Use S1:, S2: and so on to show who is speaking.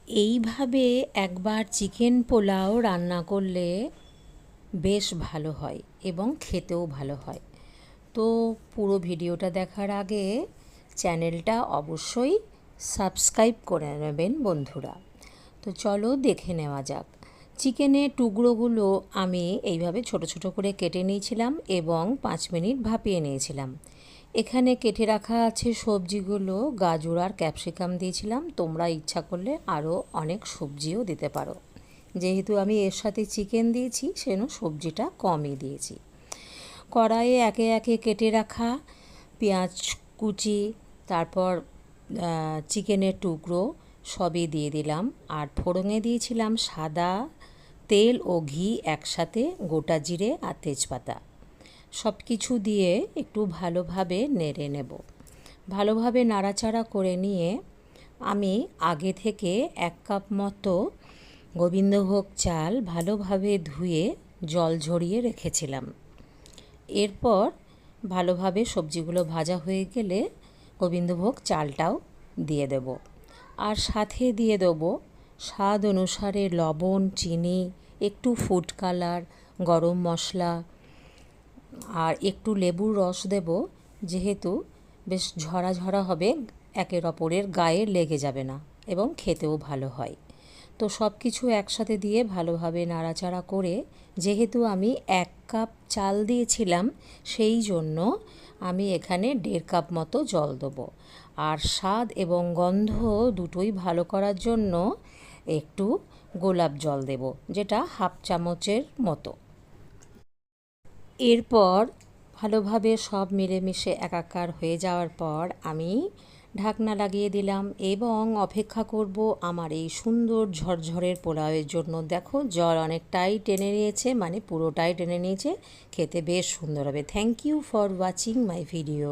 S1: এইভাবে একবার চিকেন পোলাও রান্না করলে বেশ ভালো হয় এবং খেতেও ভালো হয়। তো পুরো ভিডিওটা দেখার আগে চ্যানেলটা অবশ্যই সাবস্ক্রাইব করে নেবেন বন্ধুরা। তো চলো দেখে নেওয়া যাক। চিকেনের টুকরোগুলো আমি এইভাবে ছোট ছোট করে কেটে নিয়েছিলাম এবং 5 মিনিট ভাপিয়ে নিয়েছিলাম। এখানে কেটে রাখা আছে সবজিগুলো, গাজর আর ক্যাপসিকাম দিয়েছিলাম। তোমরা ইচ্ছা করলে আরও অনেক সবজিও দিতে পারো। যেহেতু আমি এর সাথে চিকেন দিয়েছি সেজন্য সবজিটা কমই দিয়েছি। কড়াইয়ে একে একে কেটে রাখা পেঁয়াজ কুচি, তারপর চিকেনের টুকরো সবই দিয়ে দিলাম। আর ফোড়নে দিয়েছিলাম সাদা তেল ও ঘি একসাথে, গোটা জিরে আর তেজপাতা। সব কিছু দিয়ে একটু ভালোভাবে নেড়ে নেব। ভালোভাবে নাড়াচাড়া করে নিয়ে আমি আগে থেকে 1 কাপ মতো গোবিন্দভোগ চাল ভালোভাবে ধুয়ে জল ঝরিয়ে রেখেছিলাম। এরপর ভালোভাবে সবজিগুলো ভাজা হয়ে গেলে গোবিন্দভোগ চালটাও দিয়ে দেব। আর সাথে দিয়ে দেব স্বাদ অনুসারে লবণ, চিনি, একটু ফুড কালার, গরম মশলা আর একটু লেবুর রস দেব, যেহেতু বেশ ঝরা ঝরা হবে, একের অপরের গায়ে লেগে যাবে না এবং খেতেও ভালো হয়। তো সব কিছু একসাথে দিয়ে ভালোভাবে নাড়াচাড়া করে, যেহেতু আমি 1 কাপ চাল দিয়েছিলাম সেই জন্য আমি এখানে 1.5 কাপ মতো জল দেবো। আর স্বাদ এবং গন্ধ দুটোই ভালো করার জন্য একটু গোলাপ জল দেব, যেটা 1/2 চামচের মতো। এরপর ভালোভাবে সব মিলেমিশে একাকার হয়ে যাওয়ার পর আমি ঢাকনা লাগিয়ে দিলাম এবং অপেক্ষা করব আমার এই সুন্দর ঝরঝরের পোলাওয়ের জন্য। দেখো জল অনেকটাই টেনে নিয়েছে, মানে পুরোটাই টেনে নিয়েছে। খেতে বেশ সুন্দর হবে। Thank you for watching my video.